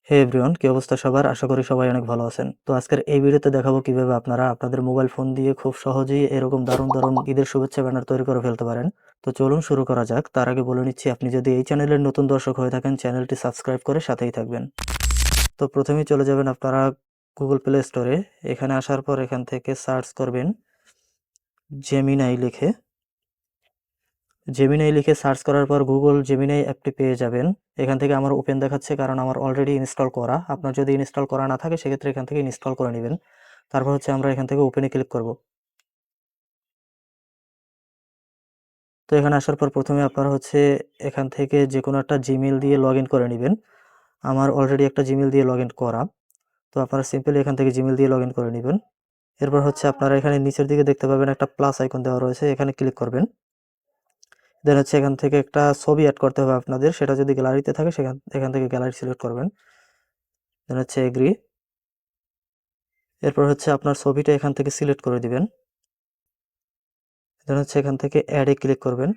হে everyone, কি অবস্থা সবার? আশা করি সবাই অনেক ভালো আছেন। তো আজকের এই ভিডিওতে দেখাবো কিভাবে আপনারা আপনাদের মোবাইল ফোন দিয়ে খুব সহজেই এরকম দারুণ দারুণ ঈদের শুভেচ্ছা ব্যানার তৈরি করে ফেলতে পারেন। তো চলুন শুরু করা যাক। তার আগে বলে নিচ্ছি, আপনি যদি এই চ্যানেলের নতুন দর্শক হয়ে থাকেন, চ্যানেলটি সাবস্ক্রাইব করে সাথেই থাকবেন। তো প্রথমেই চলে যাবেন আপনারা গুগল প্লে স্টোরে। এখানে আসার পর এখান থেকে সার্চ করবেন জেমিনাই লিখে। জেমিনাই লিখে সার্চ করার পর গুগল জেমিনাই অ্যাপটি পেয়ে যাবেন। এখান থেকে আমার ওপেন দেখাচ্ছে, কারণ আমার অলরেডি ইনস্টল করা। আপনার যদি ইনস্টল করা না থাকে সেক্ষেত্রে এখান থেকে ইনস্টল করে নেবেন। তারপর হচ্ছে আমরা এখান থেকে ওপেনে ক্লিক করব। তো এখানে আসার পর প্রথমে আপনারা হচ্ছে এখান থেকে যে কোনো একটা জিমেল দিয়ে লগ ইন করে নেবেন। আমার অলরেডি একটা জিমেল দিয়ে লগ ইন করা। তো আপনারা সিম্পলি এখান থেকে জিমেল দিয়ে লগ ইন করে নেবেন। এরপর হচ্ছে আপনারা এখানে নিচের দিকে দেখতে পাবেন একটা প্লাস আইকন দেওয়া রয়েছে, এখানে ক্লিক করবেন। দেন হচ্ছে এখান থেকে একটা ছবি অ্যাড করতে হবে আপনাদের, সেটা যদি গ্যালারিতে থাকে এখান থেকে গ্যালারি সিলেক্ট করবেন। দেন হচ্ছে এগ্রি। এরপর হচ্ছে আপনার ছবিটা এখান থেকে সিলেক্ট করে দিবেন। দেন হচ্ছে এখান থেকে অ্যাডে ক্লিক করবেন।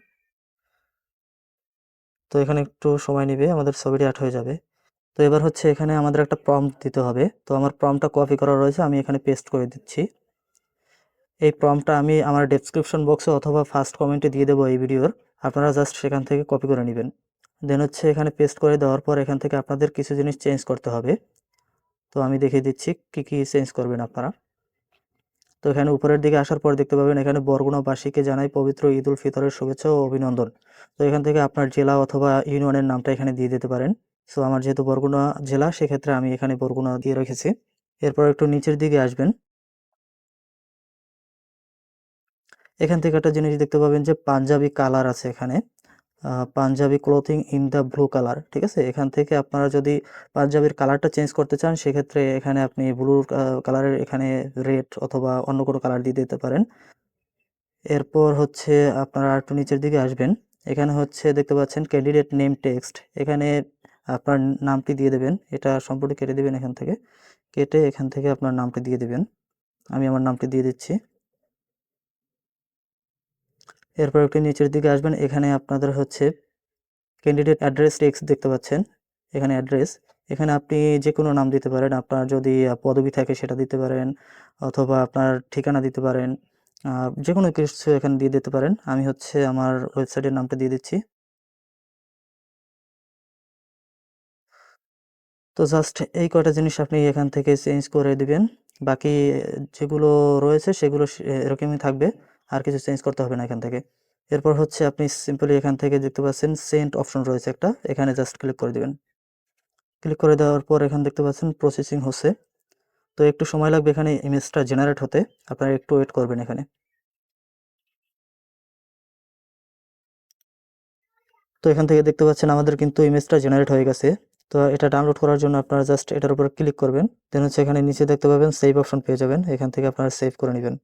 তো এখানে একটু সময় নেবে, আমাদের ছবিটি অ্যাড হয়ে যাবে। তো এবার হচ্ছে এখানে আমাদের একটা প্রম্পট দিতে হবে। তো আমার প্রম্পটটা কপি করা রয়েছে, আমি এখানে পেস্ট করে দিচ্ছি। এই প্রম্পটটা আমি আমার ডেসক্রিপশন বক্সে অথবা ফার্স্ট কমেন্টে দিয়ে দেবো এই ভিডিওর। আপনারা জাস্ট সেখান থেকে কপি করে নেবেন। দেন হচ্ছে এখানে পেস্ট করে দেওয়ার পর এখান থেকে আপনাদের কিছু জিনিস চেঞ্জ করতে হবে। তো আমি দেখিয়ে দিচ্ছি কি কি চেঞ্জ করবেন আপনারা। তো এখানে উপরের দিকে আসার পর দেখতে পাবেন এখানে বরগুনাবাসীকে জানাই পবিত্র ঈদ উল ফিতরের শুভেচ্ছা ও অভিনন্দন। তো এখান থেকে আপনার জেলা অথবা ইউনিয়নের নামটা এখানে দিয়ে দিতে পারেন। সো আমার যেহেতু বরগুনা জেলা, সেক্ষেত্রে আমি এখানে বরগুনা দিয়ে রেখেছি। এরপর একটু নিচের দিকে আসবেন। এখান থেকে একটা জিনিস দেখতে পাবেন যে পাঞ্জাবি কালার আছে এখানে, panjabi clothing in the blue colour. ঠিক আছে, এখান থেকে আপনারা যদি পাঞ্জাবির কালারটা চেঞ্জ করতে চান সেক্ষেত্রে এখানে আপনি ব্লু কালারের এখানে রেড অথবা অন্য কোনো কালার দিয়ে দিতে পারেন। এরপর হচ্ছে আপনারা একটু নিচের দিকে আসবেন। এখানে হচ্ছে দেখতে পাচ্ছেন ক্যান্ডিডেট নেম টেক্সট, এখানে আপনার নামটি দিয়ে দেবেন। এটা সম্পূর্ণ কেটে দেবেন, এখান থেকে কেটে এখান থেকে আপনার নামটি দিয়ে দেবেন। আমি আমার নামটি দিয়ে দিচ্ছি। এরপর একটু নিচের দিকে আসবেন, এখানে আপনাদের হচ্ছে ক্যান্ডিডেট অ্যাড্রেস টেক্সট দেখতে পাচ্ছেন, এখানে অ্যাড্রেস। এখানে আপনি যে কোনো নাম দিতে পারেন, আপনার যদি পদবি থাকে সেটা দিতে পারেন, অথবা আপনার ঠিকানা দিতে পারেন, যে কোনো কিছু এখানে দিয়ে দিতে পারেন। আমি হচ্ছে আমার ওয়েবসাইটের নামটা দিয়ে দিচ্ছি। তো জাস্ট এই কয়টা জিনিস আপনি এখান থেকে চেঞ্জ করে দিবেন। বাকি যেগুলো রয়েছে সেগুলো এরকমই থাকবে, আর কিছু চেঞ্জ করতে হবে না এখান থেকে। এরপর হচ্ছে আপনি সিম্পলি এখান থেকে দেখতে পাচ্ছেন সেন্ড অপশন রয়েছে একটা, এখানে জাস্ট ক্লিক করে দিবেন। ক্লিক করে দেওয়ার পর এখানে দেখতে পাচ্ছেন প্রসেসিং হচ্ছে। তো একটু সময় লাগবে এখানে ইমেজটা জেনারেট হতে, আপনারা একটু ওয়েট করবেন এখানে। তো এখান থেকে দেখতে পাচ্ছেন আমাদের কিন্তু ইমেজটা জেনারেট হয়ে গেছে। তো এটা ডাউনলোড করার জন্য আপনারা জাস্ট এটার উপর ক্লিক করবেন। দেন হচ্ছে এখানে নিচে দেখতে পাবেন সেভ অপশন পেয়ে যাবেন, এখান থেকে আপনারা সেভ করে নেবেন।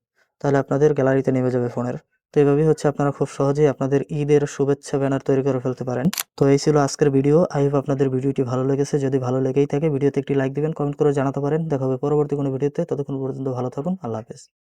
তাহলে আপনাদের গ্যালারিতে নেমে যাবে ফোনের। তো এভাবেই হচ্ছে আপনারা খুব সহজেই আপনাদের ঈদের শুভেচ্ছা ব্যানার তৈরি করে ফেলতে পারেন। তো এই ছিল আজকের ভিডিও। আই হোপ আপনাদের ভিডিওটি ভালো লেগেছে। যদি ভালো লেগেই থাকে ভিডিওতে একটি লাইক দিবেন, কমেন্ট করে জানাতে পারেন। দেখা হবে পরবর্তী কোনো ভিডিওতে। ততক্ষণ পর্যন্ত ভালো থাকুন। আল্লাহ হাফেজ।